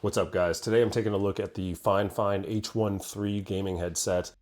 What's up guys? Today I'm taking a look at the FIFINE H13 gaming headset.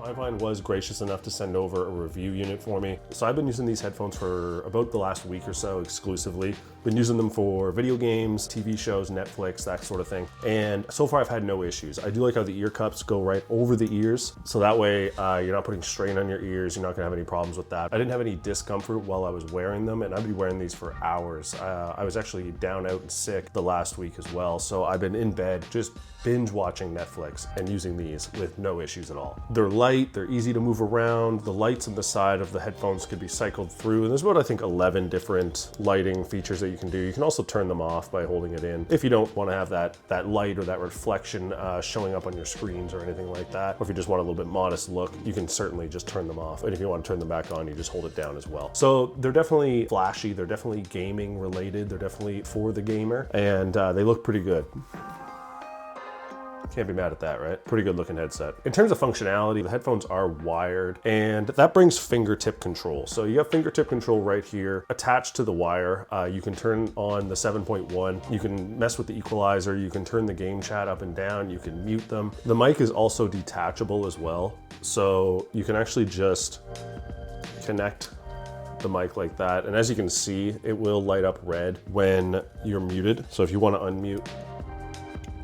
FIFINE was gracious enough to send over a review unit for me. So I've been using these headphones for about the last week or so exclusively. Been using them for video games, TV shows, Netflix, that sort of thing. And so far I've had no issues. I do like how the ear cups go right over the ears. So that way you're not putting strain on your ears. You're not gonna have any problems with that. I didn't have any discomfort while I was wearing them, and I've been wearing these for hours. I was actually down out and sick the last week as well. So I've been in bed just binge watching Netflix and using these with no issues at all. They're light, they're easy to move around. The lights on the side of the headphones could be cycled through, and there's about, I think, 11 different lighting features that you can do. You can also turn them off by holding it in if you don't want to have that light or that reflection showing up on your screens or anything like that. Or if you just want a little bit modest look, you can certainly just turn them off. And if you want to turn them back on, you just hold it down as well. So they're definitely flashy, they're definitely gaming related, they're definitely for the gamer, and they look pretty good. Can't be mad at that, right? Pretty good looking headset. In terms of functionality, the headphones are wired, and that brings fingertip control. So you have fingertip control right here attached to the wire. You can turn on the 7.1. You can mess with the equalizer. You can turn the game chat up and down. You can mute them. The mic is also detachable as well. So you can actually just connect the mic like that. And as you can see, it will light up red when you're muted. So if you want to unmute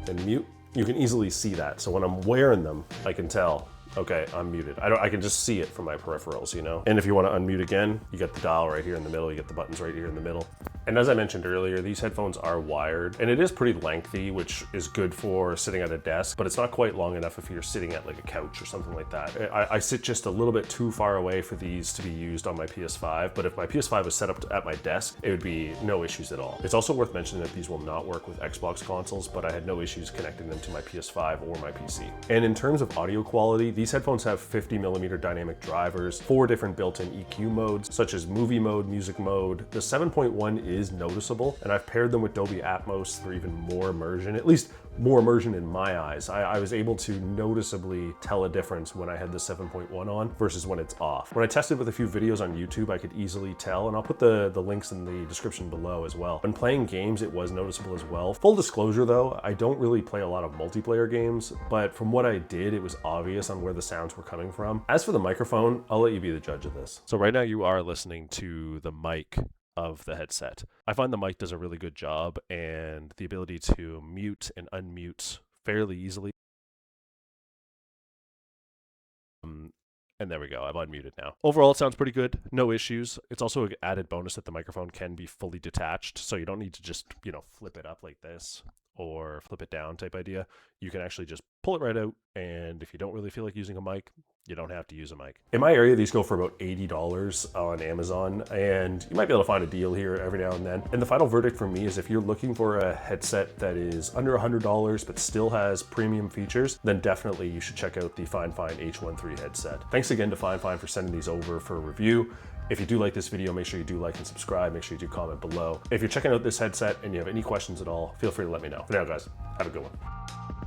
and mute, you can easily see that. So when I'm wearing them, I can tell, okay, I'm muted. I can just see it from my peripherals, you know? And if you want to unmute again, you get the dial right here in the middle, you get the buttons right here in the middle. And as I mentioned earlier, these headphones are wired, and it is pretty lengthy, which is good for sitting at a desk, but it's not quite long enough if you're sitting at like a couch or something like that. I sit just a little bit too far away for these to be used on my PS5, but if my PS5 was set up at my desk, it would be no issues at all. It's also worth mentioning that these will not work with Xbox consoles, but I had no issues connecting them to my PS5 or my PC. And in terms of audio quality, these headphones have 50mm dynamic drivers, 4 different built-in EQ modes, such as movie mode, music mode. The 7.1 is noticeable, and I've paired them with Dolby Atmos for even more immersion, at least more immersion in my eyes. I was able to noticeably tell a difference when I had the 7.1 on versus when it's off. When I tested with a few videos on YouTube, I could easily tell, and I'll put the links in the description below as well. When playing games, it was noticeable as well. Full disclosure though, I don't really play a lot of multiplayer games, but from what I did, it was obvious on where the sounds were coming from. As for the microphone, I'll let you be the judge of this. So right now you are listening to the mic of the headset. I find the mic does a really good job, and the ability to mute and unmute fairly easily. And there we go, I'm unmuted now. Overall, it sounds pretty good, no issues. It's also an added bonus that the microphone can be fully detached, so you don't need to just, you know, flip it up like this or flip it down type idea. You can actually just pull it right out, and if you don't really feel like using a mic, you don't have to use a mic. In my area, these go for about $80 on Amazon, and you might be able to find a deal here every now and then. And the final verdict for me is if you're looking for a headset that is under $100 but still has premium features, then definitely you should check out the FIFINE H13 headset. Thanks again to FIFINE for sending these over for a review. If you do like this video, make sure you do like and subscribe. Make sure you do comment below. If you're checking out this headset and you have any questions at all, feel free to let me know. For now, guys, have a good one.